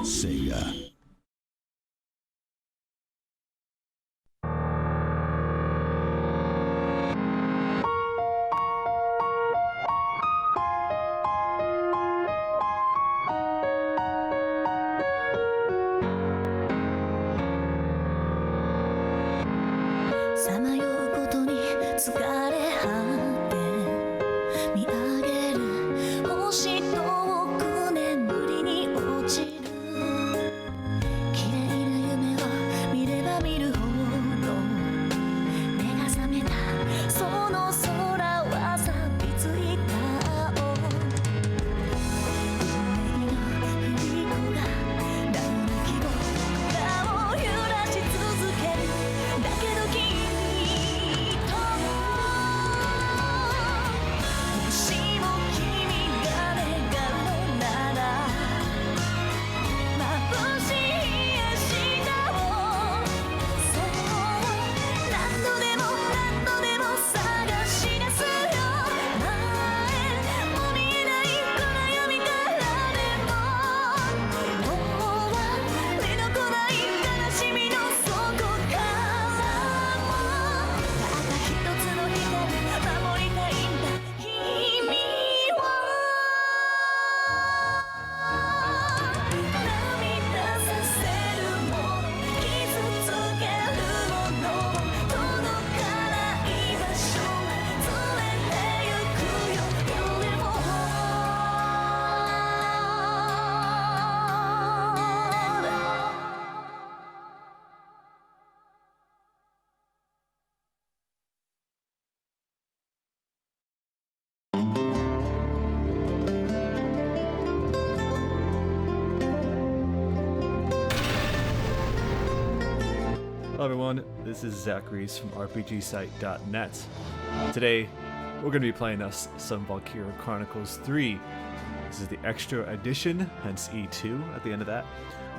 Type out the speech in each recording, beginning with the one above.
Sega. Hello everyone, this is Zack from RPGsite.net. Today, we're going to be playing us some Valkyria Chronicles 3. This is the extra edition, hence E2 at the end of that.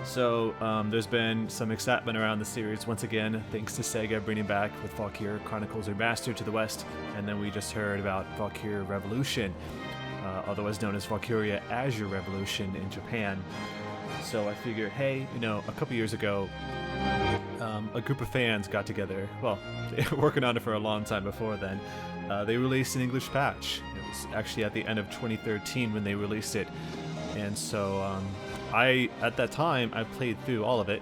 So, there's been some excitement around the series once again, thanks to Sega bringing back with Valkyria Chronicles Remastered to the West, and then we just heard about Valkyria Revolution, otherwise known as Valkyria Azure Revolution in Japan. So I figured, hey, a couple years ago, a group of fans got together. Well, they were working on it for a long time before then. They released an English patch. It was actually at the end of 2013 when they released it. And so at that time, I played through all of it.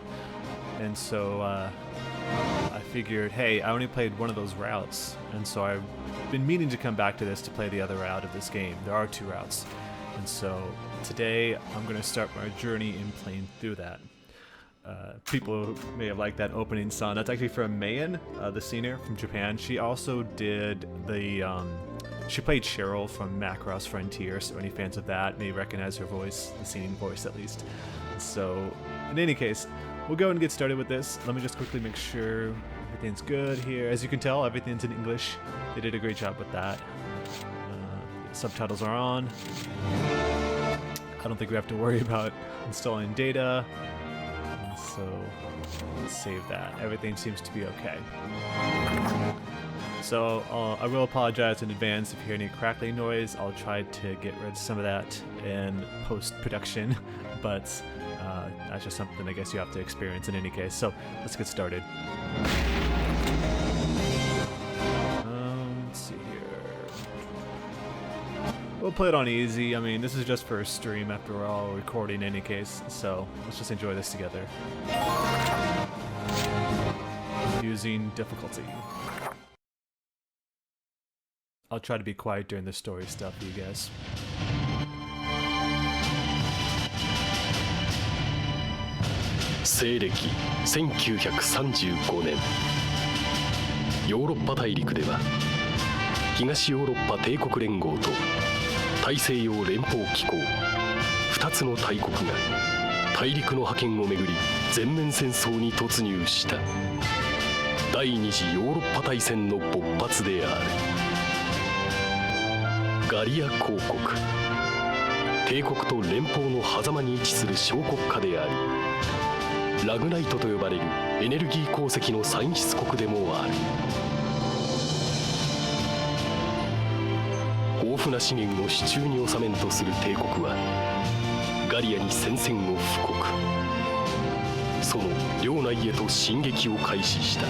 And so I figured, hey, I only played one of those routes. And so I've been meaning to come back to this to play the other route of this game. There are two routes. And so today, I'm going to start my journey in playing through that. People may have liked that opening song. That's actually from Mayan, the singer from Japan. She also did she played Cheryl from Macross Frontier, so any fans of that may recognize her voice, the singing voice at least. So, in any case, we'll go and get started with this. Let me just quickly make sure everything's good here. As you can tell, everything's in English. They did a great job with that. Subtitles are on. I don't think we have to worry about installing data. So let's save that. Everything seems to be okay. So I will apologize in advance if you hear any crackling noise. I'll try to get rid of some of that in post-production, but that's just something I guess you have to experience in any case. So let's get started. Let's see here. We'll play it on easy. I mean, this is just for a stream after all, recording in any case, so let's just enjoy this together. Using difficulty. I'll try to be quiet during the story stuff, you guys. 西暦1935年、ヨーロッパ大陸では東ヨーロッパ帝国連合と大西洋連邦機構2つの大国が大陸の覇権をめぐり全面戦争に突入した。第二次ヨーロッパ大戦の勃発である。ガリア公国、帝国と連邦の狭間に位置する小国家であり、ラグナイトと呼ばれるエネルギー鉱石の産出国でもある。豊富な資源を手中に収めんとする帝国は、ガリアに宣戦を布告。その領内へと進撃を開始した。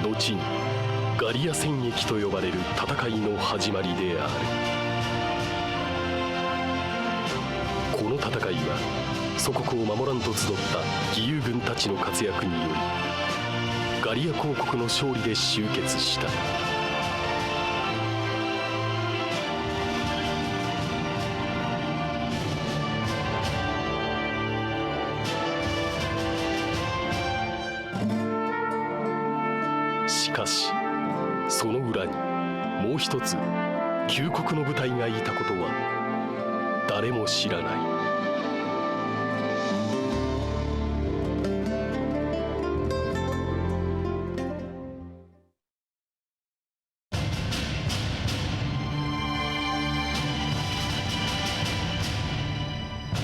後にガリア戦役と呼ばれる戦いの始まりである。この戦いは祖国を守らんと集った義勇軍たちの活躍によりガリア公国の勝利で終結した。しかしその裏にもう一つ旧国の部隊がいたことは誰も知らない。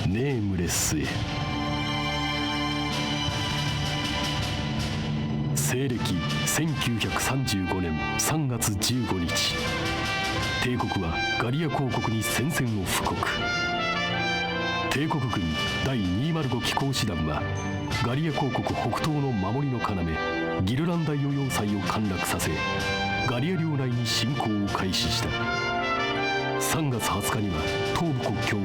ネームレスへ。西暦1935年3月15日、帝国はガリア公国に宣戦を布告。帝国軍第205機甲師団はガリア公国北東の守りの要ギルランダヨヨウ塞を陥落させ、ガリア領内に侵攻を開始した。3月20日には東部国境を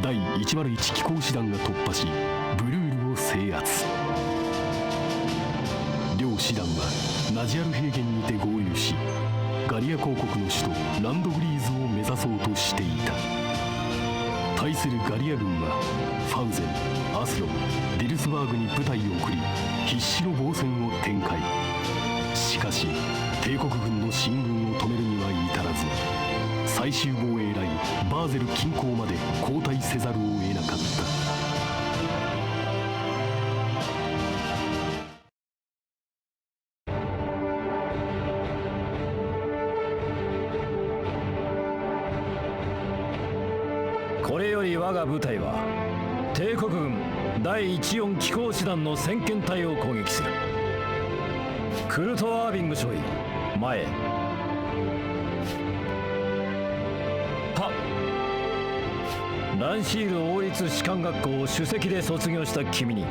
第101機甲師団が突破し、ブルールを制圧。両師団はナジアル平原にて合流し、ガリア公国の首都ランドグリーズを目指そうとしていた。対するガリア軍はファウゼン、アスロン、ディルスバーグに部隊を送り、必死の防戦を展開。しかし帝国軍の進軍を止めるには至らず、最終防衛ラインバーゼル近郊まで後退せざるを得なかった。これより我が部隊は帝国軍第14機甲師団の先遣隊を攻撃する。クルト・アービング少尉前へ。はっ。ランシール王立士官学校を首席で卒業した君に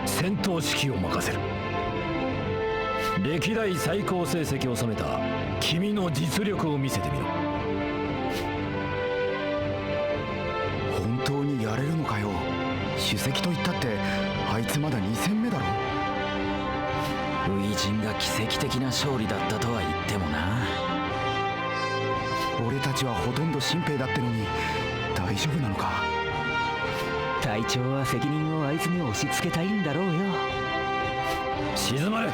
戦闘指揮を任せる。歴代最高成績を収めた君の実力を見せてみろ。本当にやれるのかよ。首席と言ったってあいつまだ2戦目だろ。初陣が奇跡的な勝利だったとは言ってもな。俺たちはほとんど新兵だってのに大丈夫なのか。隊長は責任をあいつに押し付けたいんだろうよ。静まれ。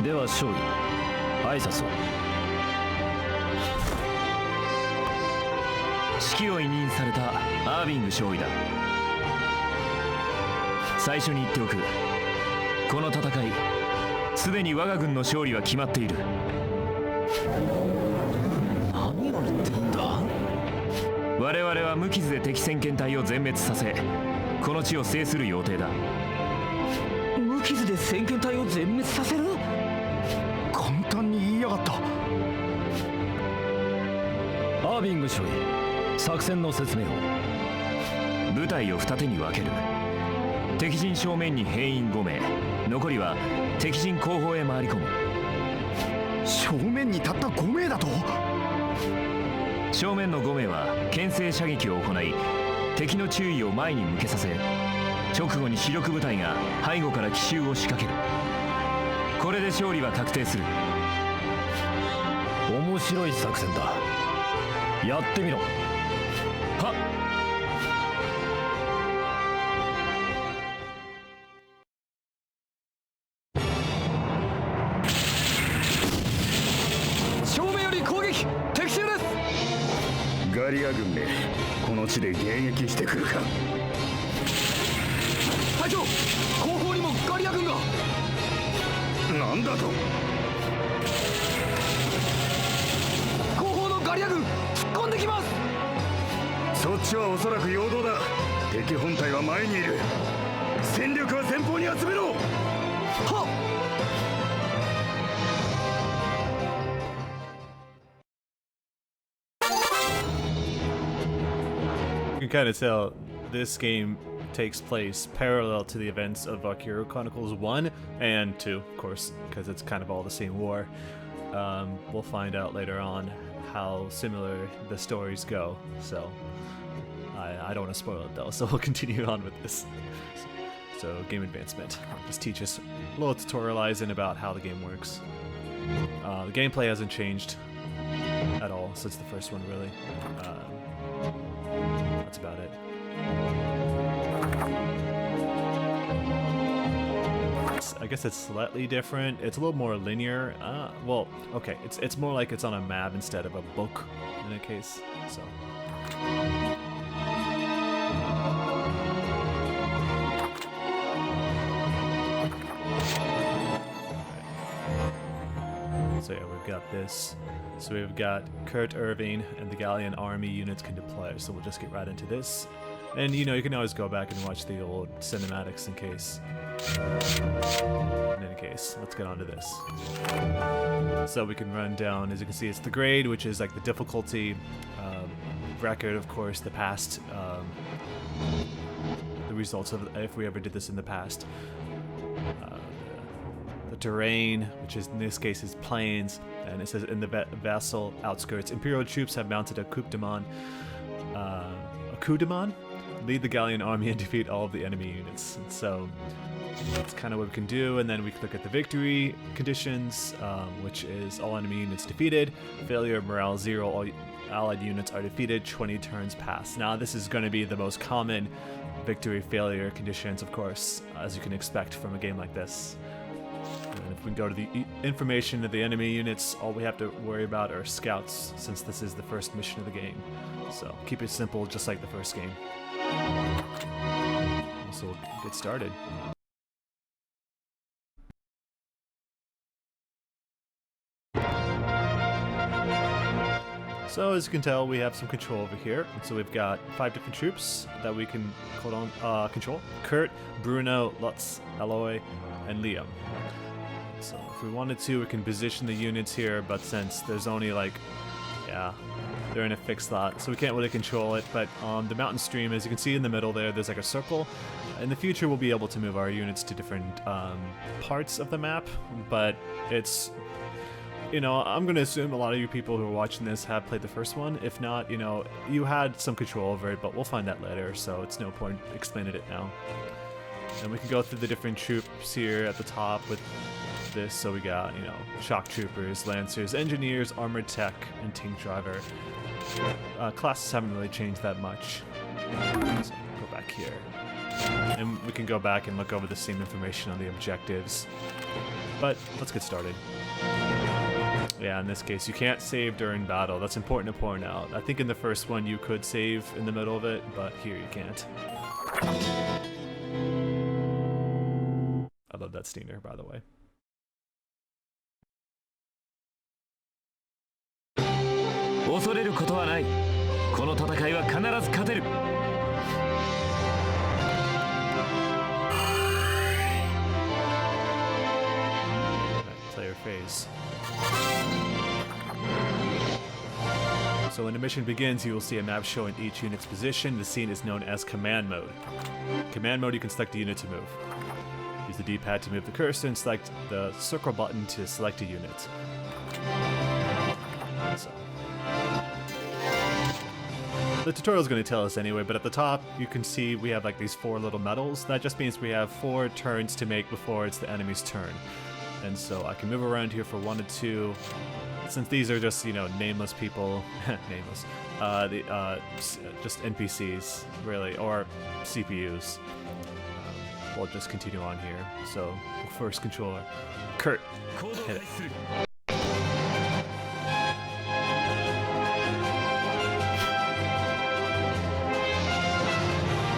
では少尉、挨拶を。指揮を委任されたアービング少尉だ。最初に言っておく。この戦い、すでに我が軍の勝利は決まっている。何を言ってんだ。我々は無傷で敵先遣隊を全滅させ、この地を制する予定だ。無傷で先遣隊を全滅させる。簡単に言いやがった。アービング少尉、作戦の説明を。部隊を二手に分ける。敵陣正面に兵員5名、残りは敵陣後方へ回り込む。正面にたった5名だと。正面の5名は牽制射撃を行い、敵の注意を前に向けさせ、直後に主力部隊が背後から奇襲を仕掛ける。これで勝利は確定する。面白い作戦だ。やってみろ。はっ。正面より攻撃、敵襲です。ガリア軍め、この地で迎撃してくるか。隊長、後方にもガリア軍が。なんだと。後方のガリア軍突っ込んできます。そっちはおそらく陽動だ。敵本体は前にいる。戦力は前方に集めろ。You can kind of tell this game takes place parallel to the events of Valkyria Chronicles 1 and 2, of course, because it's kind of all the same war. We'll find out later on how similar the stories go, so I don't want to spoil it though, so we'll continue on with this. So game advancement. Just teach us a little tutorializing about how the game works. The gameplay hasn't changed at all since the first one, really. That's about it. I guess it's slightly different. It's a little more linear. Well, okay, it's more like it's on a map instead of a book in a case. So. So yeah, we've got this. So we've got Kurt Irving and the Gallian army units can deploy. So we'll just get right into this. And you know, you can always go back and watch the old cinematics in case. In any case, let's get on to this. So we can run down, as you can see, it's the grade, which is like the difficulty, record, of course, the past, the results of if we ever did this in the past. The terrain, which is in this case is plains, and it says in the vassal outskirts, Imperial troops have mounted a coup de main, lead the Gallian army and defeat all of the enemy units. And so that's kind of what we can do, and then we can look at the victory conditions, which is all enemy units defeated, failure, morale 0, all allied units are defeated, 20 turns pass. Now this is going to be the most common victory failure conditions, of course, as you can expect from a game like this. And if we go to the information of the enemy units, all we have to worry about are scouts, since this is the first mission of the game. So keep it simple, just like the first game. So we'll get started. So as you can tell, we have some control over here. And so we've got 5 different troops that we can control. Kurt, Bruno, Lutz, Aloy, and Liam. So if we wanted to, we can position the units here, but since there's only like, yeah, they're in a fixed slot, so we can't really control it. But on the mountain stream, as you can see in the middle there's like a circle. In the future, we'll be able to move our units to different parts of the map, but it's, you know, I'm going to assume a lot of you people who are watching this have played the first one. If not, you know, you had some control over it, but we'll find that later, so it's no point explaining it now. And we can go through the different troops here at the top with this. So we got, you know, shock troopers, lancers, engineers, armored tech, and tank driver. Classes haven't really changed that much. So go back here. And we can go back and look over the same information on the objectives. But let's get started. Yeah, in this case, you can't save during battle. That's important to point out. I think in the first one you could save in the middle of it, but here you can't. I love that Steiner, by the way. Player phase. So when the mission begins, you will see a map showing each unit's position. The scene is known as command mode. Command mode, you can select a unit to move. Use the D-pad to move the cursor and select the circle button to select a unit. So. The tutorial is going to tell us anyway, but at the top you can see we have like these 4 little medals. That just means we have 4 turns to make before it's the enemy's turn. And so I can move around here for 1 to 2. Since these are just, you know, nameless people, nameless, just NPCs, really, or CPUs. We'll just continue on here. So, first controller, Kurt, hit it.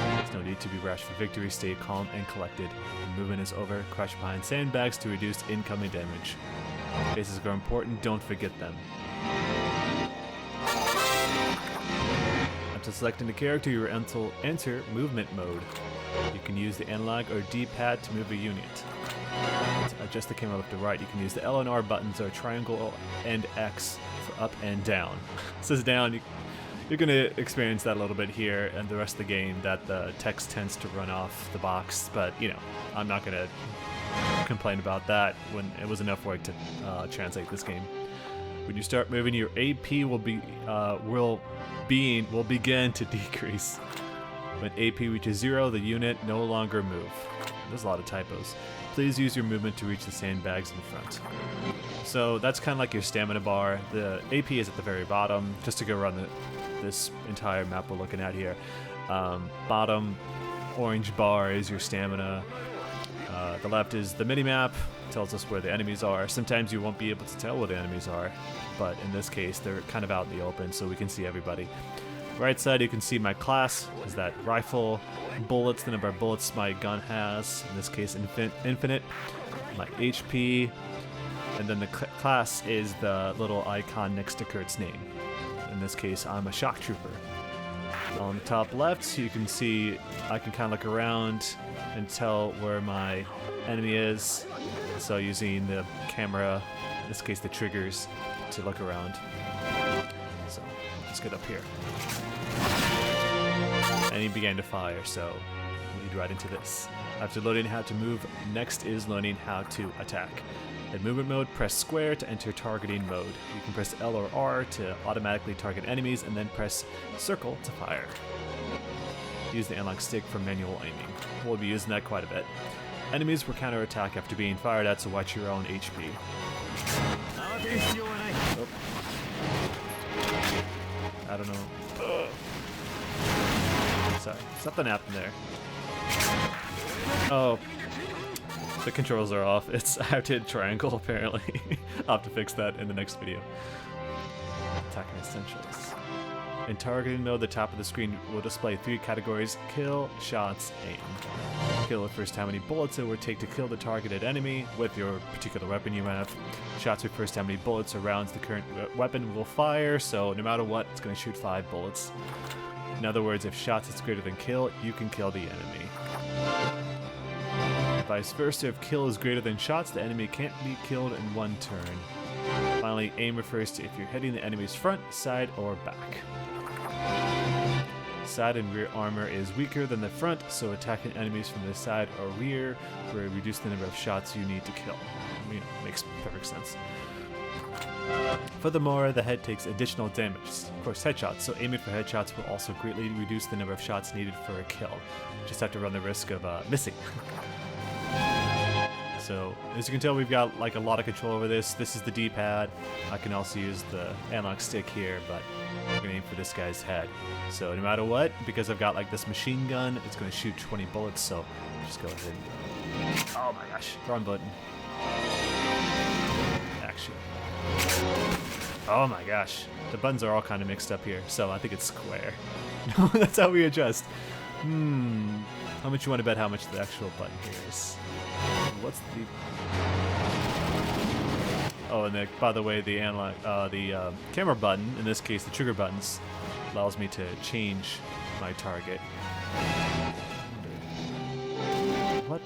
There's no need to be rash for victory. Stay calm and collected. The movement is over. Crouch behind sandbags to reduce incoming damage. Bases are important, don't forget them. After selecting the character, you will enter movement mode. You can use the analog or D-pad to move a unit. To adjust the camera left to right, you can use the L and R buttons or triangle and X for up and down. It says down, you're going to experience that a little bit here and the rest of the game, that the text tends to run off the box, but you know, I'm not going to complain about that when it was enough work to translate this game. When you start moving, your AP will begin to decrease. When AP reaches 0, the unit no longer move. There's a lot of typos. Please use your movement to reach the sandbags in front. So that's kind of like your stamina bar. The AP is at the very bottom, just to go around this entire map we're looking at here. Bottom orange bar is your stamina. The left is the mini-map, tells us where the enemies are. Sometimes you won't be able to tell where the enemies are, but in this case they're kind of out in the open so we can see everybody. Right side you can see my class, is that rifle, bullets, the number of bullets my gun has, in this case infinite, my HP, and then the class is the little icon next to Kurt's name. In this case I'm a shock trooper. On the top left you can see I can kind of look around and tell where my enemy is, so using the camera, in this case the triggers, to look around. So let's get up here. And he began to fire, so we'll lead right into this. After learning how to move, next is learning how to attack. In movement mode, press square to enter targeting mode. You can press L or R to automatically target enemies, and then press circle to fire. Use the analog stick for manual aiming. We'll be using that quite a bit. Enemies will counterattack after being fired at, so watch your own HP. Oh. I don't know. Sorry, something happened there. Oh, the controls are off. I have to hit triangle apparently. I'll have to fix that in the next video. Attacking essentials. In targeting mode, the top of the screen will display 3 categories: kill, shots, aim. Kill refers to how many bullets it would take to kill the targeted enemy with your particular weapon you have. Shots refers to how many bullets or rounds the current weapon will fire, so no matter what, it's going to shoot 5 bullets. In other words, if shots is greater than kill, you can kill the enemy. Vice versa, if kill is greater than shots, the enemy can't be killed in one turn. Finally, aim refers to if you're hitting the enemy's front, side, or back. Side and rear armor is weaker than the front, so attacking enemies from the side or rear will reduce the number of shots you need to kill. I mean, makes perfect sense. Furthermore, the head takes additional damage, of course headshots, so aiming for headshots will also greatly reduce the number of shots needed for a kill. Just have to run the risk of missing. So, as you can tell, we've got like a lot of control over this. This is the D-pad. I can also use the analog stick here, but I'm gonna aim for this guy's head. So no matter what, because I've got like this machine gun, it's gonna shoot 20 bullets, so just go ahead and go. Oh my gosh, wrong button. Action. Oh my gosh, the buttons are all kind of mixed up here, so I think it's square. No, that's how we adjust. How much you want to bet how much the actual button here is? What's the... Oh, and by the way, the analog, the camera button, in this case the trigger buttons, allows me to change my target. What?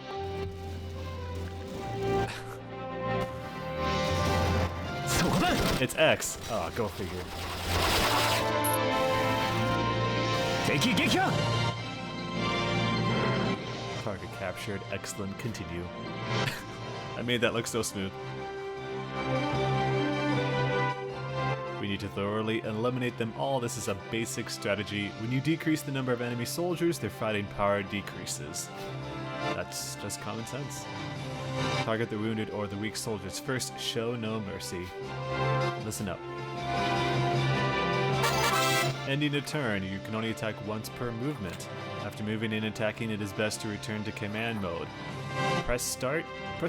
It's X. Oh, go figure. Target captured. Excellent. Continue. I made that look so smooth. We need to thoroughly eliminate them all. This is a basic strategy. When you decrease the number of enemy soldiers, their fighting power decreases. That's just common sense. Target the wounded or the weak soldiers first. Show no mercy. Listen up. Ending a turn, you can only attack once per movement. After moving and attacking, it is best to return to command mode. Press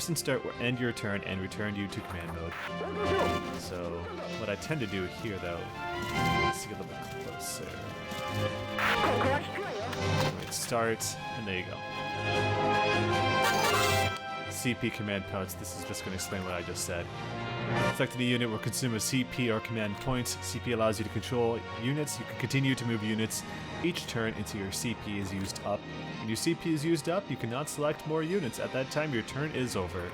and start will end your turn and return you to command mode. So, what I tend to do here though, let's see a little bit closer. Wait, start, and there you go. CP command points, this is just going to explain what I just said. Selecting a unit will consume a CP or command point. CP allows you to control units. You can continue to move units each turn until your CP is used up. When your CP is used up, you cannot select more units. At that time, your turn is over.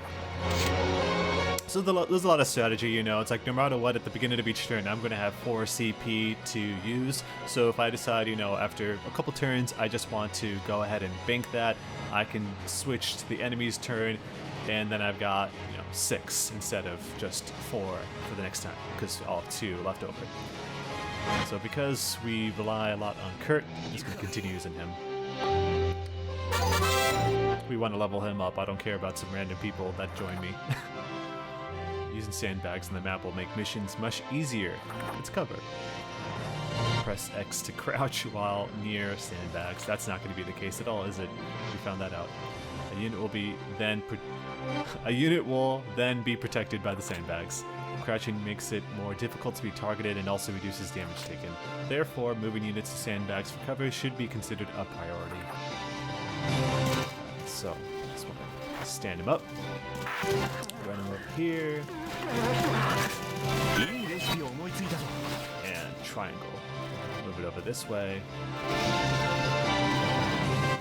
So there's a lot of strategy, you know. It's like no matter what, at the beginning of each turn, I'm going to have 4 CP to use. So if I decide, you know, after a couple turns, I just want to go ahead and bank that, I can switch to the enemy's turn, and then I've got, you know, 6 instead of just 4 for the next time, because I'll have 2 left over. So because we rely a lot on Kurt, I'm just going to continue using him. We want to level him up. I don't care about some random people that join me. Using sandbags on the map will make missions much easier. It's cover. Press X to crouch while near sandbags. That's not going to be the case at all, is it? We found that out. A unit will then be protected by the sandbags. Crouching makes it more difficult to be targeted and also reduces damage taken. Therefore, moving units to sandbags for cover should be considered a priority. So, just want to stand him up. Run him up here. And triangle. Move it over this way.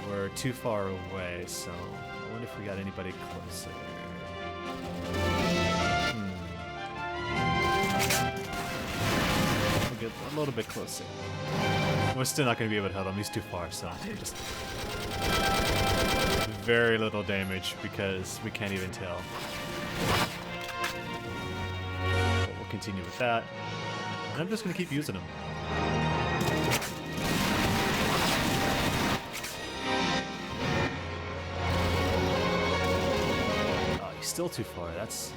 We're too far away, so I wonder if we got anybody closer. We'll get a little bit closer. We're still not going to be able to help him. He's too far, so just very little damage because we can't even tell. But we'll continue with that. And I'm just going to keep using him. Oh, he's still too far. That's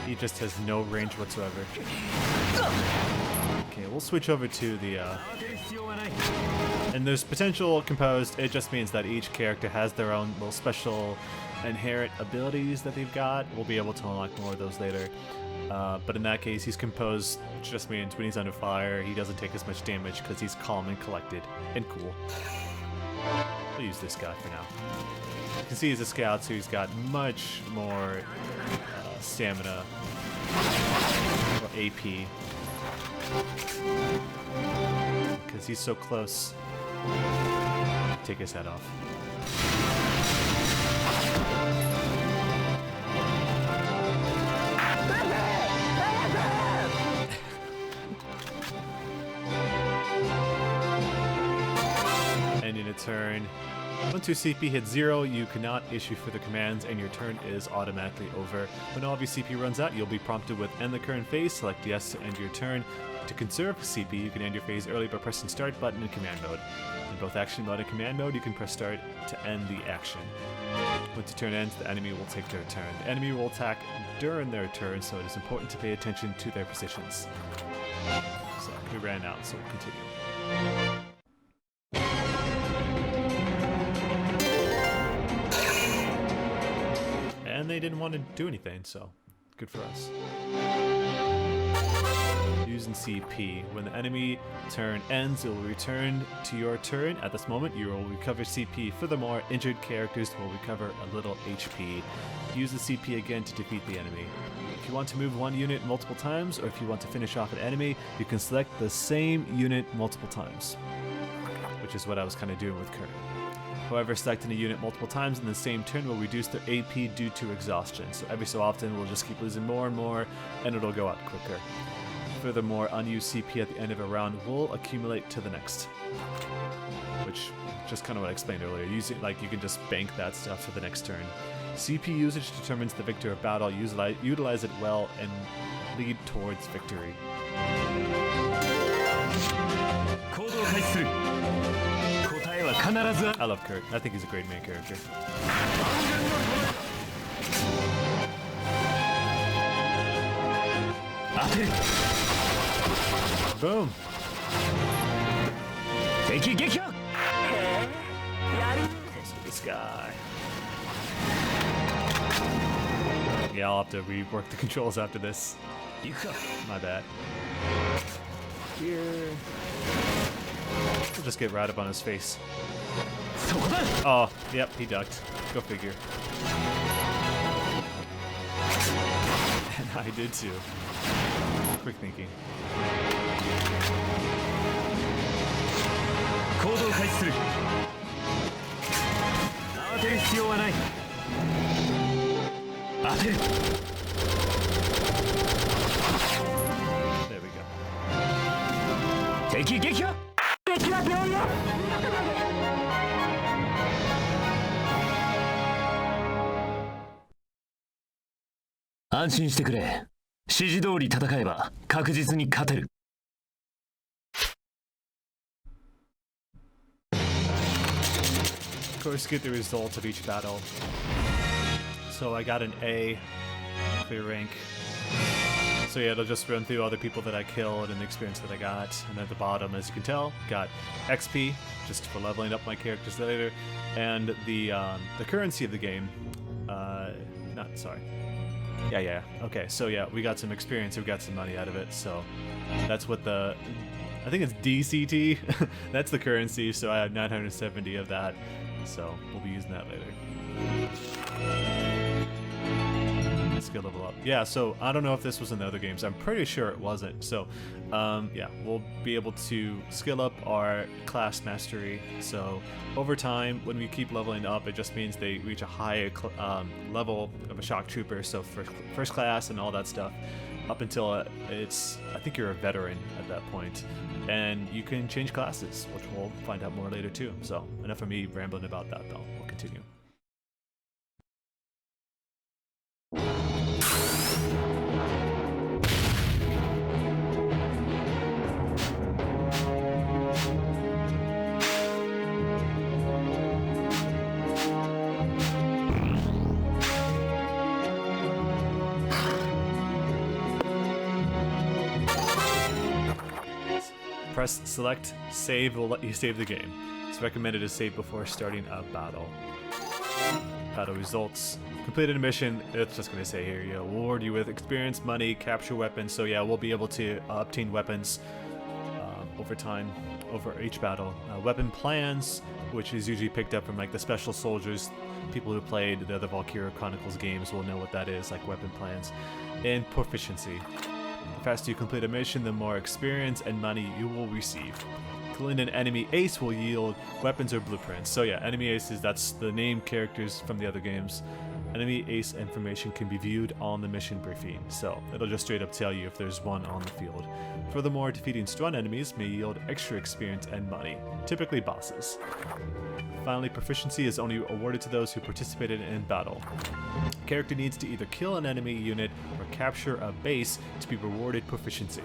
he just has no range whatsoever. Okay, we'll switch over to the and there's potential composed. It just means that each character has their own little special inherent abilities that they've got. We'll be able to unlock more of those later. But in that case, he's composed, which just means when he's under fire, he doesn't take as much damage because he's calm and collected and cool. We'll use this guy for now. You can see he's a scout, so he's got much more stamina or AP. Because he's so close. Take his head off. Ending a turn. Once your CP hits 0, you cannot issue further commands and your turn is automatically over. When all of your CP runs out, you'll be prompted with End the Current Phase. Select yes to end your turn. To conserve CP, you can end your phase early by pressing Start button in Command Mode. In both Action Mode and Command Mode, you can press Start to end the action. Once your turn ends, the enemy will take their turn. The enemy will attack during their turn, so it is important to pay attention to their positions. So we ran out, so we'll continue. And they didn't want to do anything, so good for us. Using CP. When the enemy turn ends, it will return to your turn. At this moment, you will recover CP. Furthermore, injured characters will recover a little HP. Use the CP again to defeat the enemy. If you want to move one unit multiple times, or if you want to finish off an enemy, you can select the same unit multiple times, which is what I was kind of doing with Kurt. However, selecting a unit multiple times in the same turn will reduce their AP due to exhaustion. So every so often, we'll just keep losing more and more, and it'll go out quicker. Furthermore, unused CP at the end of a round will accumulate to the next. Which, just kind of what I explained earlier, using like you can just bank that stuff for the next turn. CP usage determines the victor of battle. Utilize it well and lead towards victory. I love Kurt. I think he's a great main character. Boom. This guy. Yeah, I'll have to rework the controls after this. My bad. Here. We'll just get right up on his face. Oh, yep, he ducked. Go figure. And I did too. Quick thinking. 行動開始する。慌てる必要はない。当てる。 There we go. 敵撃破。敵は病院。安心してくれ。指示通り戦えば確実に勝てる。 Of course, get the results of each battle. So I got an A, clear rank. So yeah, it'll just run through all the people that I killed and the experience that I got. And at the bottom, as you can tell, got XP, just for leveling up my characters later. And the currency of the game, Yeah, okay, so yeah, we got some experience, we got some money out of it, so that's what I think it's DCT, that's the currency, so I have 970 of that, so we'll be using that later. Skill level up. Yeah, so I don't know if this was in the other games, I'm pretty sure it wasn't, so yeah, we'll be able to skill up our class mastery, so over time, when we keep leveling up, it just means they reach a higher level of a shock trooper, so for first class and all that stuff, up until I think you're a veteran at that point, and you can change classes, which we'll find out more later too, so enough of me rambling about that though, we'll continue. Press select, save will let you save the game. It's recommended to save before starting a battle. Battle results. Completed a mission, it's just going to say here, you award you with experience, money, capture weapons. So yeah, we'll be able to obtain weapons over time, over each battle. Weapon plans, which is usually picked up from like the special soldiers. People who played the other Valkyria Chronicles games will know what that is, like weapon plans. And proficiency. The faster you complete a mission, the more experience and money you will receive. Killing an enemy ace will yield weapons or blueprints. So yeah, enemy aces, that's the named characters from the other games. Enemy ace information can be viewed on the mission briefing, so it'll just straight up tell you if there's one on the field. Furthermore, defeating strong enemies may yield extra experience and money, typically bosses. Finally, proficiency is only awarded to those who participated in battle. The character needs to either kill an enemy unit or capture a base to be rewarded proficiency.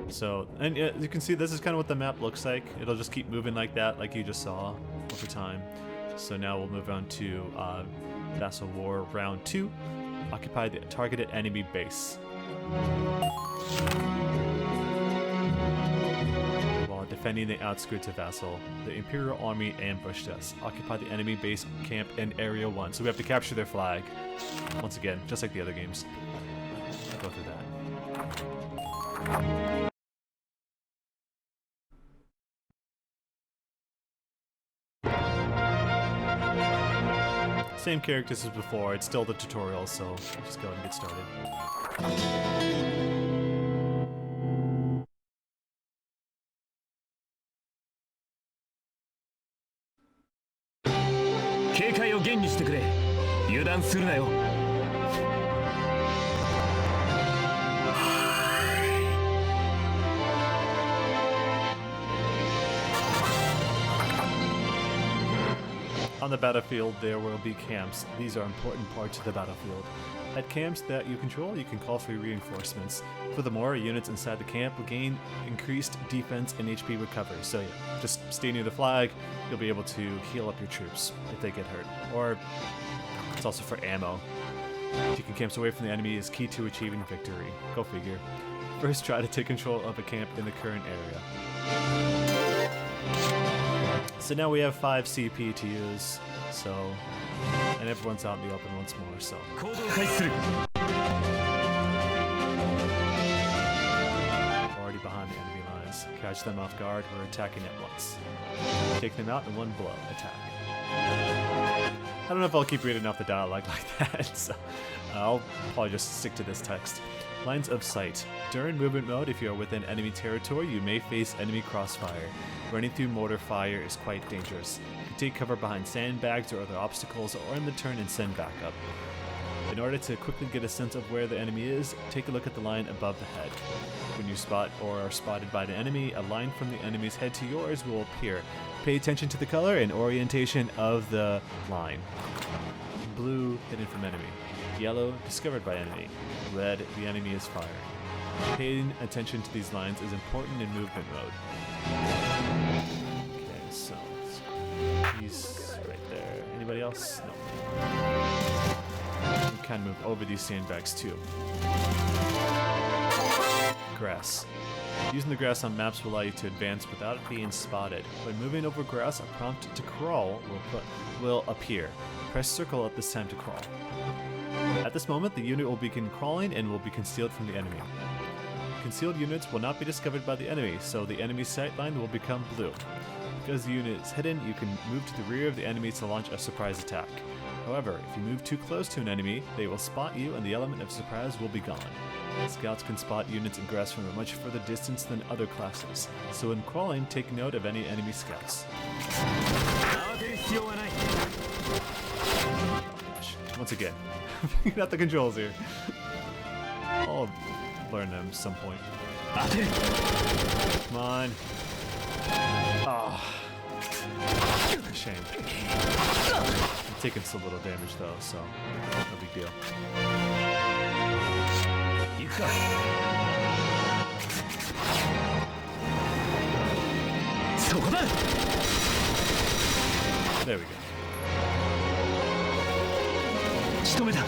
So, and you can see this is kind of what the map looks like. It'll just keep moving like that, like you just saw over time. So now we'll move on to Vassal War Round 2. Occupy the targeted enemy base. While defending the outskirts of Vassal, the Imperial Army ambushed us. Occupy the enemy base camp in Area 1. So we have to capture their flag. Once again, just like the other games. I'll go through that. Same characters as before, it's still the tutorial, so I'll just go ahead and get started. 警戒を厳にしてくれ。油断するなよ。On the battlefield, there will be camps. These are important parts of the battlefield. At camps that you control, you can call for reinforcements. Furthermore, units inside the camp will gain increased defense and HP recovery. So yeah, just stay near the flag, you'll be able to heal up your troops if they get hurt. Or it's also for ammo. Taking camps away from the enemy is key to achieving victory. Go figure. First, try to take control of a camp in the current area. So now we have 5 CP to use, so, and everyone's out in the open once more, so. Already behind the enemy lines. catch them off guard or attacking at once. Take them out in one blow. Attack. I don't know if I'll keep reading off the dialogue like that, so I'll probably just stick to this text. Lines of sight. During movement mode, if you are within enemy territory, you may face enemy crossfire. Running through mortar fire is quite dangerous. You can take cover behind sandbags or other obstacles, or end the turn and send backup. In order to quickly get a sense of where the enemy is, take a look at the line above the head. When you spot or are spotted by the enemy, a line from the enemy's head to yours will appear. Pay attention to the color and orientation of the line. Blue, hidden from enemy. Yellow, discovered by enemy. Red, the enemy is firing. Paying attention to these lines is important in movement mode. Okay, so he's right there. Anybody else? No. We can kind of move over these sandbags too. Grass. Using the grass on maps will allow you to advance without being spotted. When moving over grass, a prompt to crawl will appear. Press circle at this time to crawl. At this moment, the unit will begin crawling and will be concealed from the enemy. Concealed units will not be discovered by the enemy, so the enemy's sight line will become blue. Because the unit is hidden, you can move to the rear of the enemy to launch a surprise attack. However, if you move too close to an enemy, they will spot you and the element of surprise will be gone. Scouts can spot units in grass from a much further distance than other classes, so when crawling, take note of any enemy scouts. Once again, figuring out the controls here. I'll learn them at some point. Come on. Ah. Shame. I'm taking some little damage though, so no big deal. There we go. 仕留めた。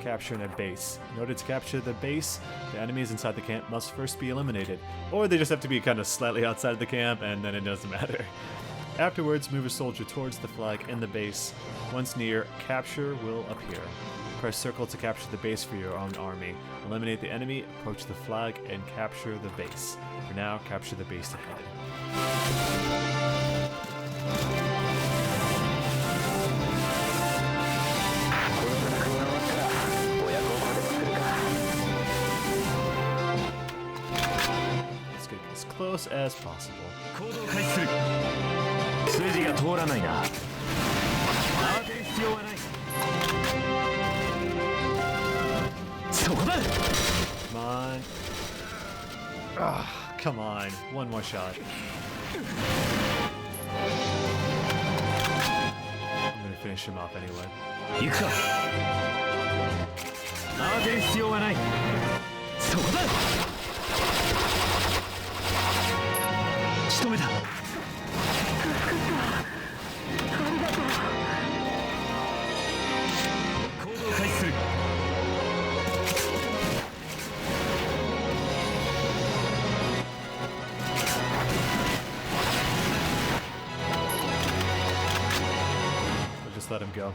Capturing a base. In order to capture the base, the enemies inside the camp must first be eliminated, or they just have to be kind of slightly outside of the camp and then it doesn't matter. Afterwards, move a soldier towards the flag and the base. Once near, capture will appear. Press circle to capture the base for your own army. Eliminate the enemy, approach the flag, and capture the base. For now, capture the base ahead. Let's get as close as possible. 行動開始する。筋が通らないな。慌てる必要はない。そこだ。 Come on. Ah, come on. One more shot. I'm gonna finish him off anyway. 行くか。慌てる必要はない。そこだ。仕留めた。 行動開始する。 I'll just let him go.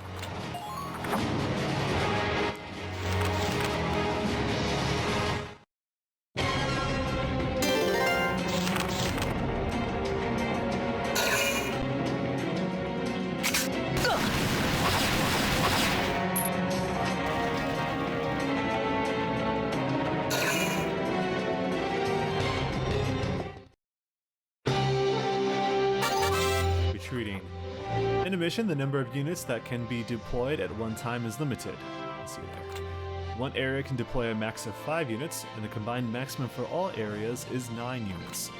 Retreating. In a mission, the number of units that can be deployed at one time is limited. Let's see there. One area can deploy a max of 5 units, and the combined maximum for all areas is 9 units.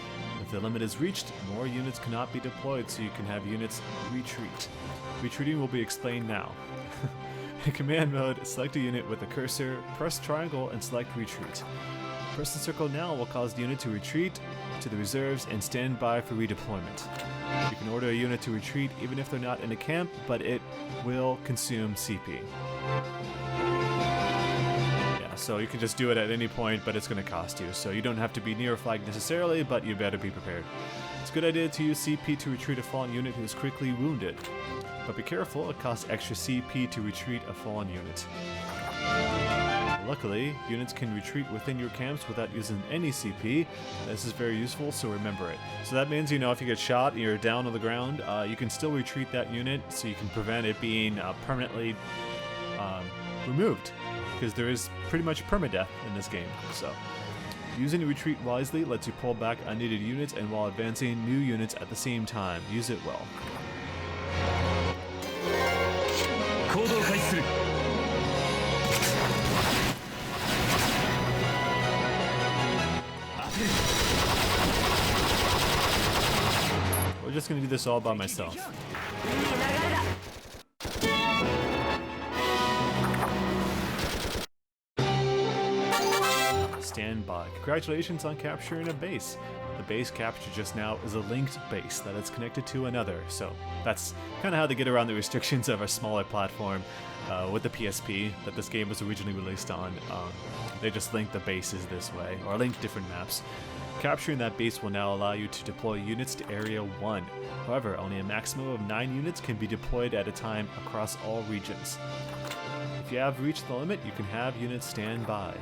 If the limit is reached, more units cannot be deployed, so you can have units retreat. Retreating will be explained now. In command mode, select a unit with a cursor, press triangle, and select retreat. Press the circle now will cause the unit to retreat to the reserves and stand by for redeployment. You can order a unit to retreat even if they're not in a camp, but it will consume CP. Yeah, so you can just do it at any point, but it's going to cost you. So you don't have to be near a flag necessarily, but you better be prepared. It's a good idea to use CP to retreat a fallen unit who is critically wounded. But be careful, it costs extra CP to retreat a fallen unit. Luckily, units can retreat within your camps without using any CP. This is very useful, so remember it. So that means, you know, if you get shot and you're down on the ground, you can still retreat that unit so you can prevent it being permanently removed. Because there is pretty much permadeath in this game. So using the retreat wisely lets you pull back unneeded units and while advancing new units at the same time. Use it well. We're just gonna do this all by myself. Stand by. Congratulations on capturing a base. The base captured just now is a linked base that is connected to another, so that's kind of how they get around the restrictions of a smaller platform with the PSP that this game was originally released on. They just link the bases this way, or link different maps. Capturing that base will now allow you to deploy units to Area 1. However, only a maximum of 9 units can be deployed at a time across all regions. If you have reached the limit, you can have units stand by.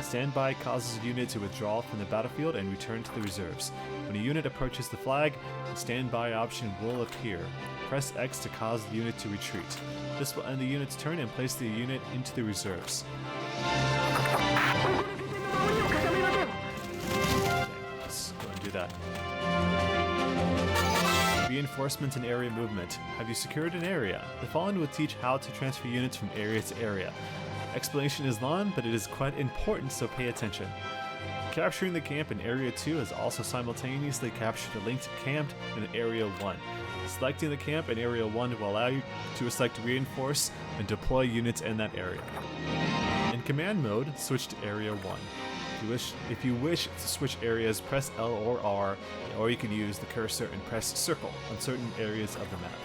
Standby causes a unit to withdraw from the battlefield and return to the reserves. When a unit approaches the flag, the standby option will appear. Press X to cause the unit to retreat. This will end the unit's turn and place the unit into the reserves. Okay, let's go and do that. Reinforcements and area movement. Have you secured an area? The following will teach how to transfer units from area to area. Explanation is long, but it is quite important, so pay attention. Capturing the camp in Area 2 has also simultaneously captured a linked camp in Area 1. Selecting the camp in Area 1 will allow you to select Reinforce and deploy units in that area. In command mode, switch to Area 1. If you wish to switch areas, press L or R, or you can use the cursor and press circle on certain areas of the map.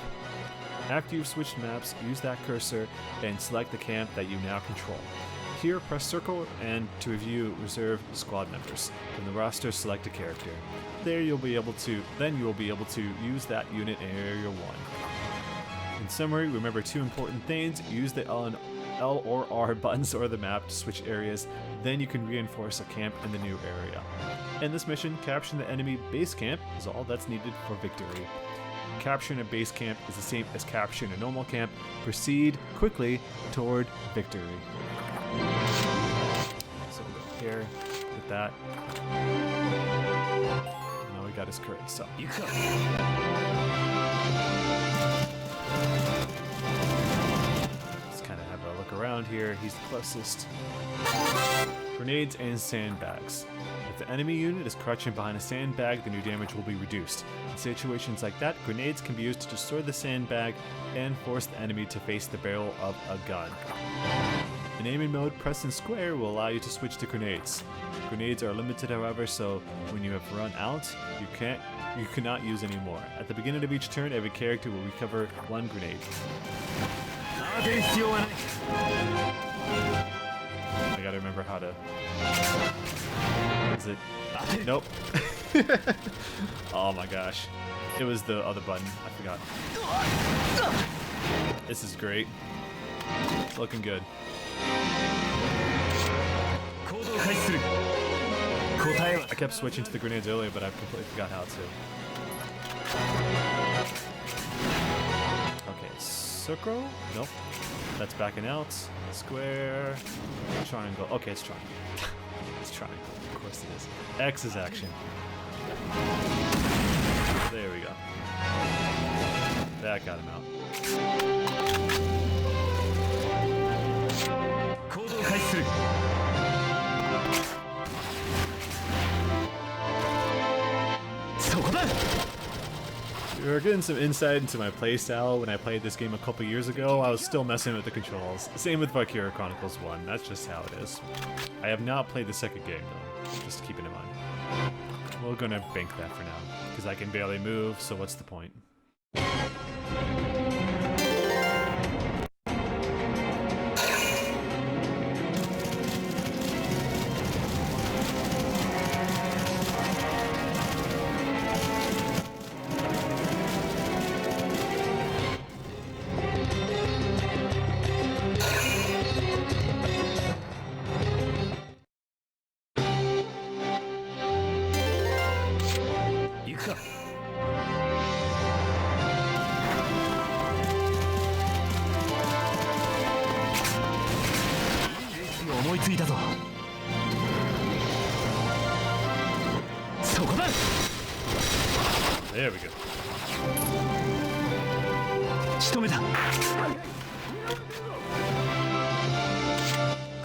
After you've switched maps, use that cursor and select the camp that you now control. Here, press circle and to review reserve squad members. From the roster, select a character. There you will be able to use that unit in Area 1. In summary, remember 2 important things. Use the L or R buttons or the map to switch areas, then you can reinforce a camp in the new area. In this mission, capturing the enemy base camp is all that's needed for victory. Capturing a base camp is the same as capturing a normal camp. Proceed quickly toward victory. So we'll go here, hit that. Now we got his current, so. Let's kind of have a look around here. He's the closest. Grenades and sandbags. If the enemy unit is crouching behind a sandbag, then your damage will be reduced. In situations like that, grenades can be used to destroy the sandbag and force the enemy to face the barrel of a gun. In aiming mode, pressing square will allow you to switch to grenades. Grenades are limited, however, so when you have run out, you cannot use any more. At the beginning of each turn, every character will recover 1 grenade. I gotta remember how to... Is it? Nope. Oh my gosh. It was the other button. I forgot. This is great. It's looking good. I kept switching to the grenades earlier, but I completely forgot how to. Okay, circle? Nope. That's backing out. Square. Triangle. Okay, it's triangle. It's triangle. Of course it is. X is action. There we go. That got him out. We're getting some insight into my playstyle. When I played this game a couple years ago, I was still messing with the controls. Same with Valkyria Chronicles 1, that's just how it is. I have not played the second game though. Just keeping in mind. We're gonna bank that for now, because I can barely move, so what's the point? There we go. 仕留めた。行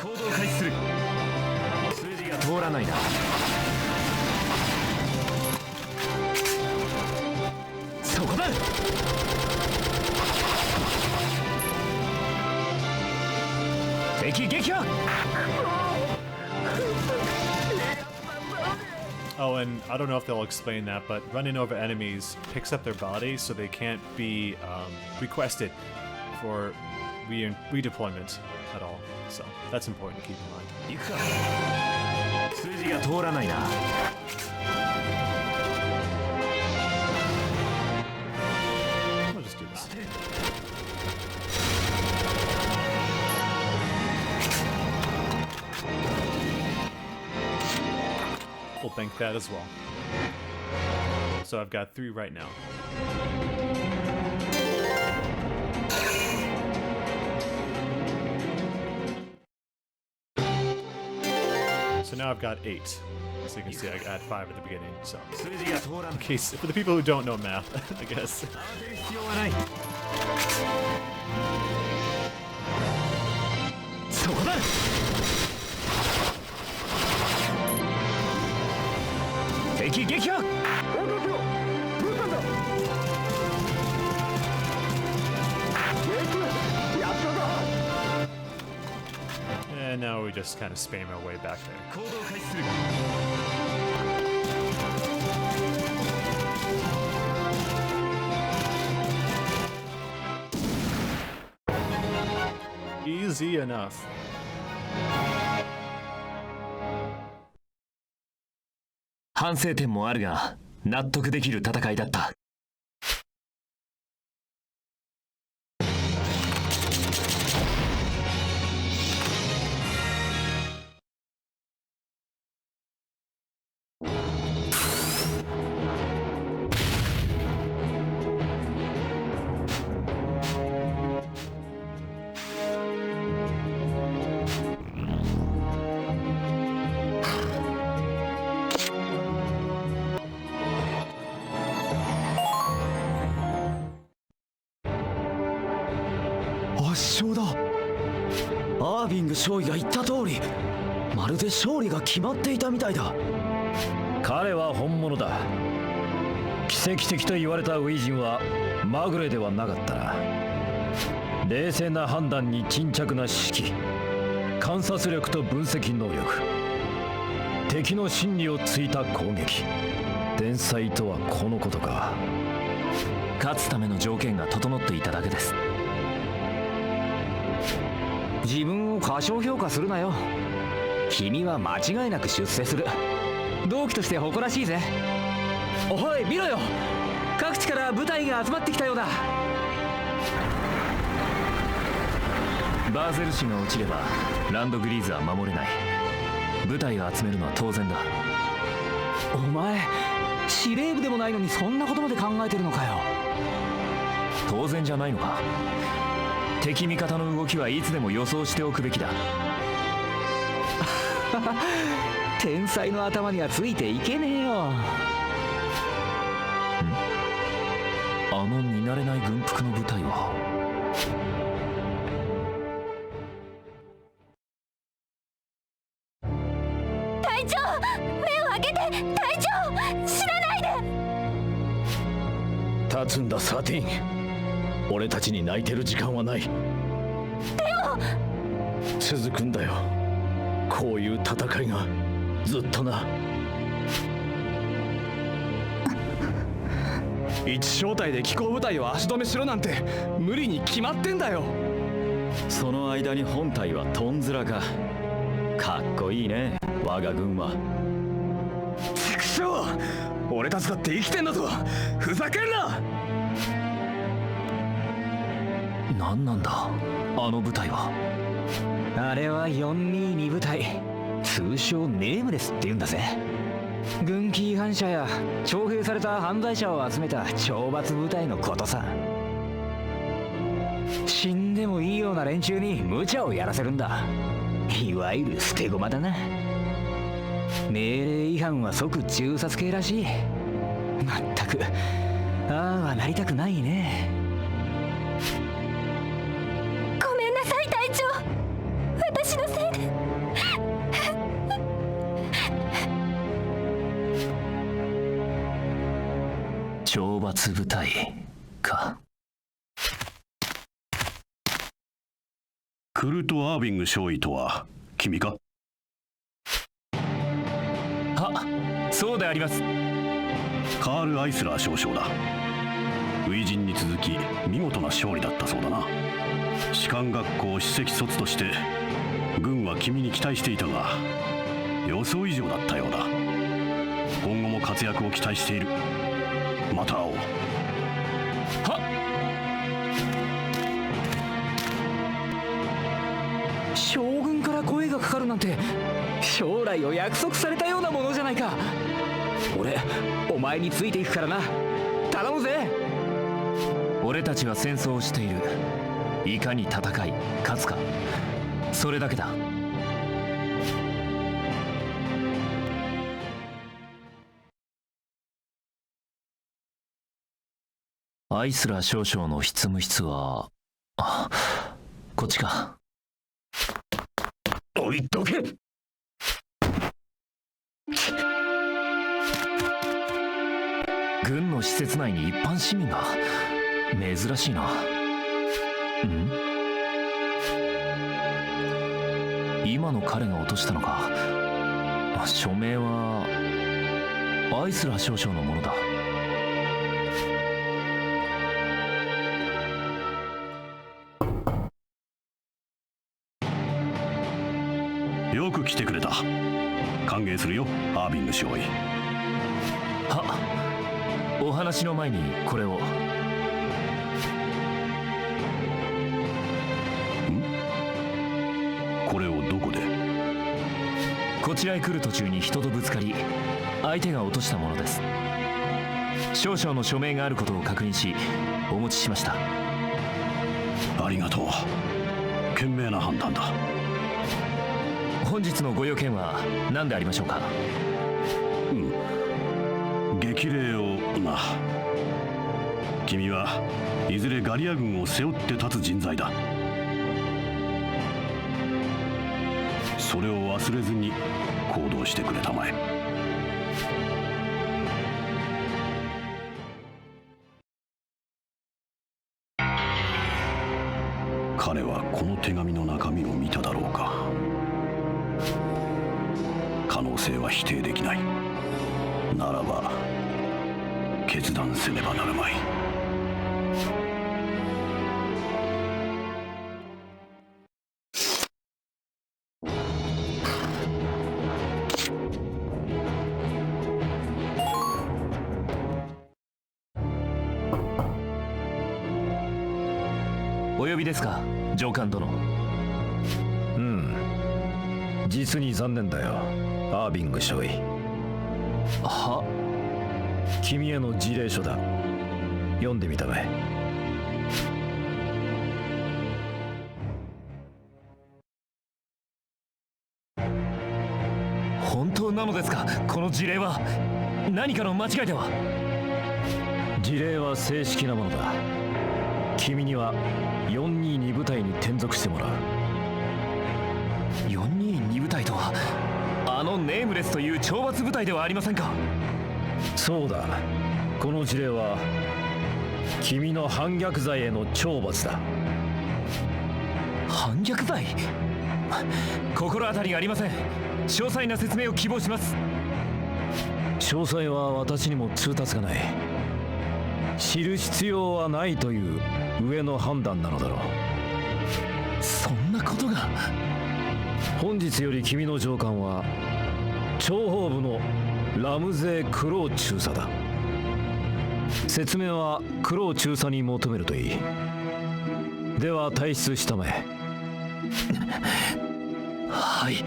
動開始する。数字が通らないな。そこだ。敵撃破。 Oh, and I don't know if they'll explain that, but running over enemies picks up their body so they can't be requested for redeployment at all. So that's important to keep in mind. 行くか。数字が通らないな。I'll just do this. We'll bank that as well. So I've got 3 right now. So now I've got 8. So you can see I add 5 at the beginning. So in case for the people who don't know math, I guess. そこだ。敵撃破。 And now we just kind of spam our way back there. 行動開始する。 Easy enough. 反省点もあるが納得できる戦いだった。圧勝だ。アービング少尉が言った通り、まるで勝利が決まっていたみたいだ。彼は本物だ。奇跡的と言われたウィジンはまぐれではなかったな。冷静な判断に沈着な指揮、観察力と分析能力、敵の心理を突いた攻撃。天才とはこのことか。勝つための条件が整っていただけです。自分を過小評価するなよ。君は間違いなく出世する。同期として誇らしいぜ。おい見ろよ、各地から部隊が集まってきたようだ。バーゼル市が落ちればランドグリーズは守れない。部隊を集めるのは当然だ。お前司令部でもないのにそんなことまで考えてるのかよ。当然じゃないのか。敵味方の動きはいつでも予想しておくべきだ。天才の頭にはついていけねえよ。あの見慣れない軍服の部隊は。隊長、目を開けて。隊長、死なないで。立つんだ13。俺たちに泣いてる時間はない。でも続くんだよ、こういう戦いが。ずっとな。一小隊で機甲部隊を足止めしろなんて無理に決まってんだよ。その間に本隊はとんずらか。かっこいいね、我が軍は。畜生、俺たちだって生きてんだぞ。ふざけんな。何なんだあの部隊は。あれは422部隊、通称ネームレスって言うんだぜ。軍規違反者や徴兵された犯罪者を集めた懲罰部隊のことさ。死んでもいいような連中に無茶をやらせるんだ。いわゆる捨て駒だな。命令違反は即銃殺刑らしい。まったくああはなりたくないね。ごめんなさい隊長、私のせいで。懲罰部隊か。クルト・アービング少尉とは君か？は、そうであります。カール・アイスラー少将だ。初陣に続き見事な勝利だったそうだな。士官学校首席卒として軍は君に期待していたが予想以上だったようだ。今後も活躍を期待している。また会おう。将軍から声がかかるなんて将来を約束されたようなものじゃないか。俺お前についていくからな、頼むぜ。俺たちは戦争をしている。いかに戦い勝つか、それだけだ。アイスラー少将の執務室はこっちか。置いとけ。軍の施設内に一般市民が。珍しいな。今の彼が落としたのか。署名はアイスラー少将のものだ。よく来てくれた。歓迎するよ、アービング少尉。お話の前にこれを。これをどこで？こちらへ来る途中に人とぶつかり相手が落としたものです。少将の署名があることを確認しお持ちしました。ありがとう。賢明な判断だ。本日のご用件は何でありましょうか？激励をな。君はいずれガリア軍を背負って立つ人材だ。それを忘れずに行動してくれたまえ。彼はこの手紙の中身を見ただろうか。可能性は否定できない。ならば決断せねばなるまい。お呼びですか、上官殿。実に残念だよ、アービング少尉。は？君への辞令書だ。読んでみたまえ。本当なのですか、この辞令は。何かの間違いでは？辞令は正式なものだ。君には422部隊に転属してもらう。422部隊とはあのネームレスという懲罰部隊ではありませんか？そうだ。この辞令は君の反逆罪への懲罰だ。反逆罪？心当たりがありません。詳細な説明を希望します。詳細は私にも通達がない。知る必要はないという上の判断なのだろう。そんなことが。本日より君の上官は諜報部のラムゼー・クロー中佐だ。説明はクロー中佐に求めるといい。では退出したまえ。はい。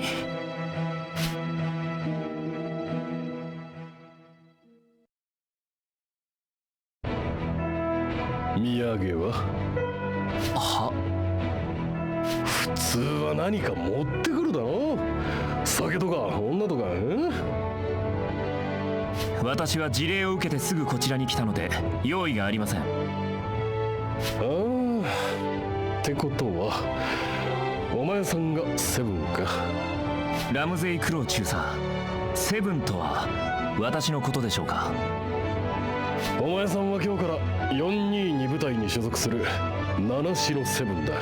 土産は？普通は何か持ってくるだろ。酒とか女とか。私は辞令を受けてすぐこちらに来たので用意がありません。ってことはお前さんがセブンか。ラムゼイ・クロー中佐、セブンとは私のことでしょうか。お前さんは今日から422部隊に所属する七白セブンだ。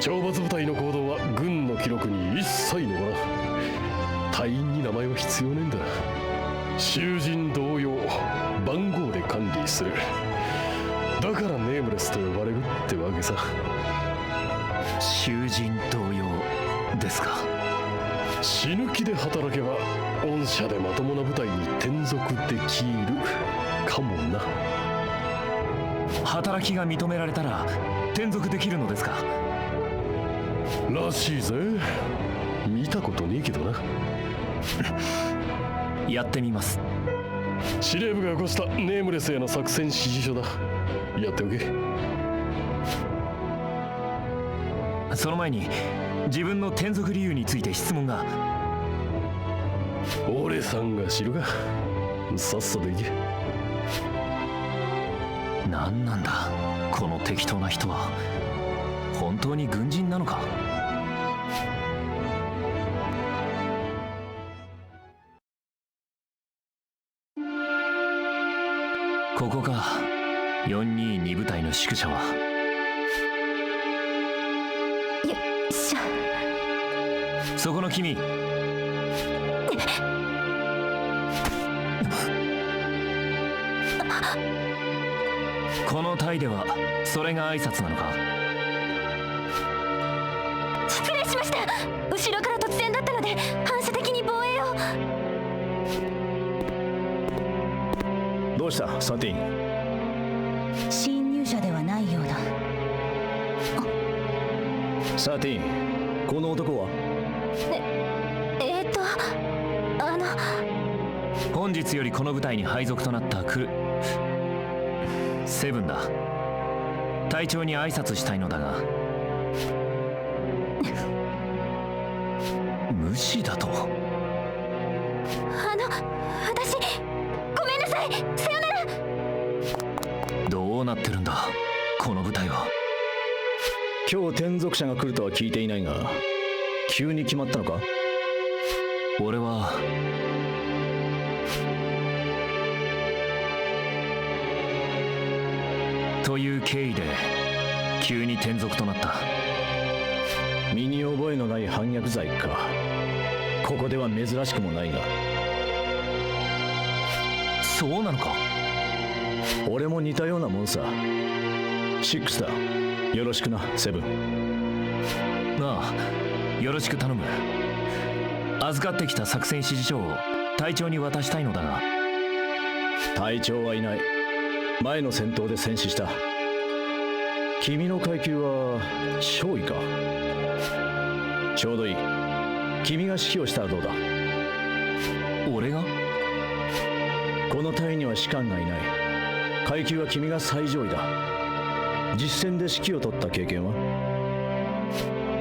懲罰部隊の行動は軍の記録に一切残らん。隊員に名前は必要ねえんだ。囚人同様番号で管理する。だからネームレスと呼ばれるってわけさ。囚人同様ですか。死ぬ気で働けば御社でまともな部隊に転属できるかもな。働きが認められたら転属できるのですか。らしいぜ。見たことねえけどな。やってみます。司令部が起こしたネームレスへの作戦指示書だ。やっておけ。その前に自分の転属理由について質問が。俺さんが知るが。さっさと行け。何なんだこの適当な人は。本当に軍人なのか。ここか。422部隊の宿舎は。よっしゃ。そこの君。この隊ではそれが挨拶なのか。失礼しました。後ろから突然だったので反射的に防衛を。どうしたサティン。侵入者ではないようだ。サティン、この男は？本日よりこの部隊に配属となったセブンだ。隊長に挨拶したいのだが。無視だと。私ごめんなさい。さよなら。どうなってるんだこの部隊は。今日転属者が来るとは聞いていないが、急に決まったのか？俺はという経緯で急に転属となった。身に覚えのない反逆罪か。ここでは珍しくもないが。そうなのか。俺も似たようなもんさ。6だ。よろしくなセブン。ああ、よろしく頼む。預かってきた作戦指示書を隊長に渡したいのだが。隊長はいない。前の戦闘で戦死した。君の階級は少尉か。ちょうどいい。君が指揮をしたらどうだ？俺が？この隊には士官がいない。階級は君が最上位だ。実戦で指揮を取った経験は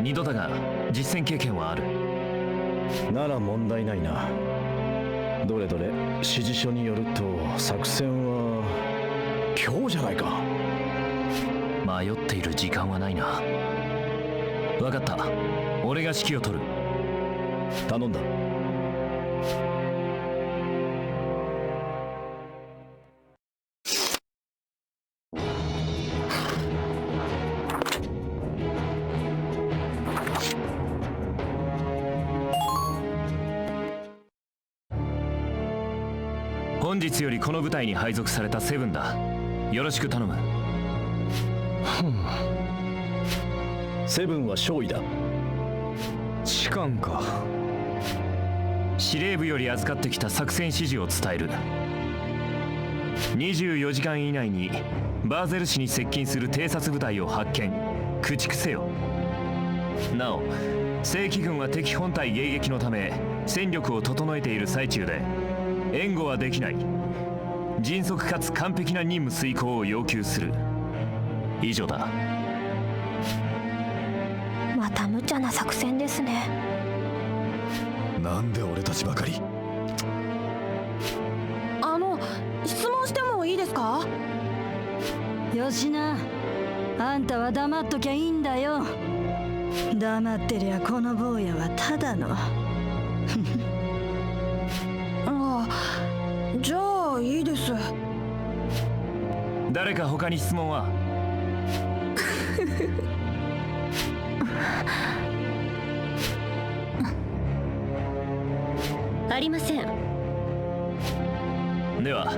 ？2度だが実戦経験はある。なら問題ないな。どれどれ指示書によると作戦は今日じゃないか。迷っている時間はないな。分かった。俺が指揮を取る。頼んだ。本日よりこの部隊に配属されたセブンだ。よろしく頼む。セブンは少尉だ。士官か。司令部より預かってきた作戦指示を伝える。24時間以内にバーゼル市に接近する偵察部隊を発見駆逐せよ。なお正規軍は敵本体迎撃のため戦力を整えている最中で援護はできない。迅速かつ完璧な任務遂行を要求する。以上だ。また無茶な作戦ですね。なんで俺たちばかり。質問してもいいですか？よしな、あんたは黙っときゃいいんだよ。黙ってりゃこの坊やはただのじゃあいいです。誰か他に質問は？ありません。では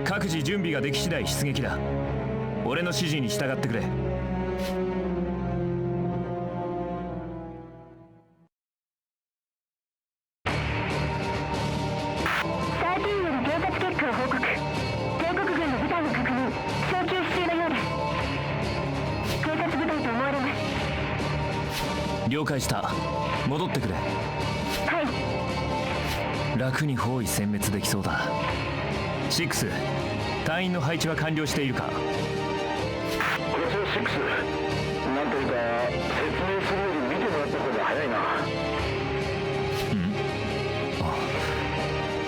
各自準備ができ次第出撃だ。俺の指示に従ってくれ。13より偵察結果を報告。帝国軍の部隊の確認、早急必要なようです。偵察部隊と思われます。了解した。戻ってくれ。はい。楽に包囲殲滅できそうだ。6、隊員の配置は完了しているか？こちら6、なんというか説明するより見てもらった方が早いな。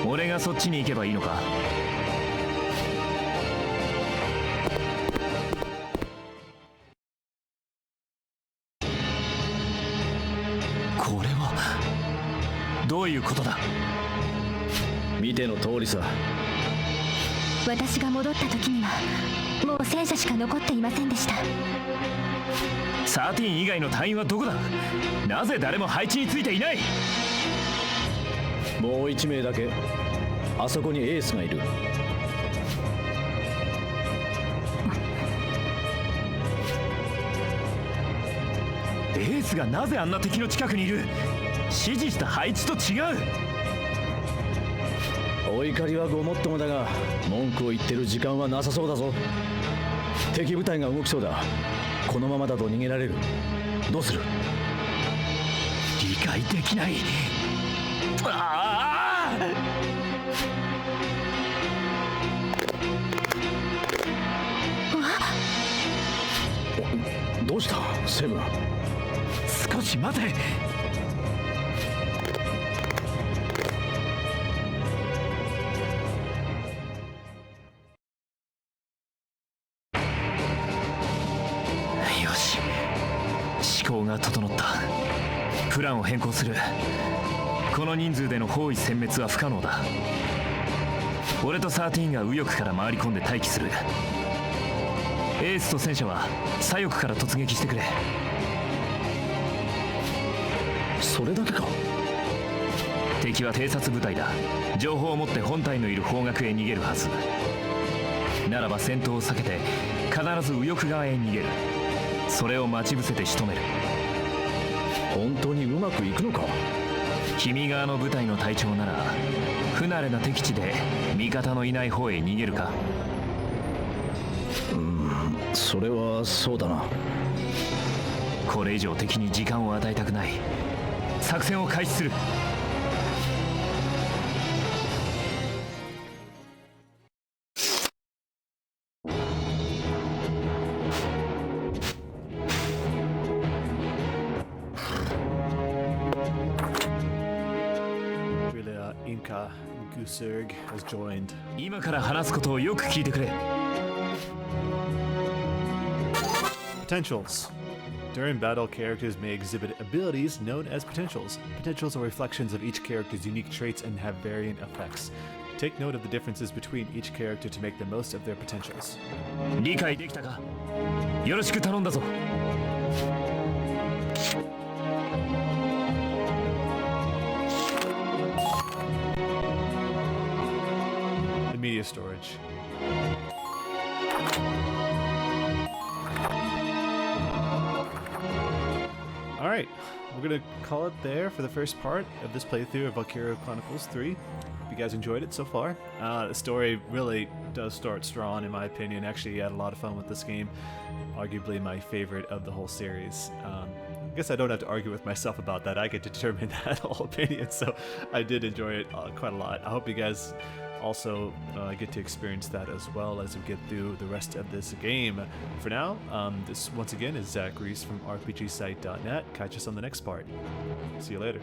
俺がそっちに行けばいいのか？これはどういうことだ？見ての通りさ。私が戻った時にはもう戦車しか残っていませんでした。13以外の隊員はどこだ？なぜ誰も配置についていない？もう1名だけ。あそこにエースがいる。エースがなぜあんな敵の近くにいる？指示した配置と違う。お怒りはごもっともだが文句を言ってる時間はなさそうだぞ。敵部隊が動きそうだ。このままだと逃げられる。どうする？理解できない。ああ！どうしたセブン？少し待て。よし、思考が整った。プランを変更する。この人数での包囲殲滅は不可能だ。俺と13が右翼から回り込んで待機する。エースと戦車は左翼から突撃してくれ。それだけか？敵は偵察部隊だ。情報を持って本体のいる方角へ逃げるはず。ならば戦闘を避けて必ず右翼側へ逃げる。それを待ち伏せて仕留める。本当にうまくいくのか？君側の部隊の隊長なら不慣れな敵地で味方のいない方へ逃げるか？それはそうだな。これ以上敵に時間を与えたくない。作戦を開始する。今から話すことをよく聞いてくれ。Potentials. During battle, characters may exhibit abilities known as potentials. Potentials are reflections of each character's unique traits and have varying effects. Take note of the differences between each character to make the most of their potentials. 理解できたか？よろしく頼んだぞ。Immediately, media storage. Alright, we're gonna call it there for the first part of this playthrough of Valkyria Chronicles 3. Hope you guys enjoyed it so far. The story really does start strong in my opinion. Actually, I had a lot of fun with this game. Arguably my favorite of the whole series. I guess I don't have to argue with myself about that. I get to determine that whole opinion, so I did enjoy it quite a lot. I hope you guys also get to experience that as well as we get through the rest of this game. For now, this once again is Zack Reese from RPGsite.net. Catch us on the next part. See you later.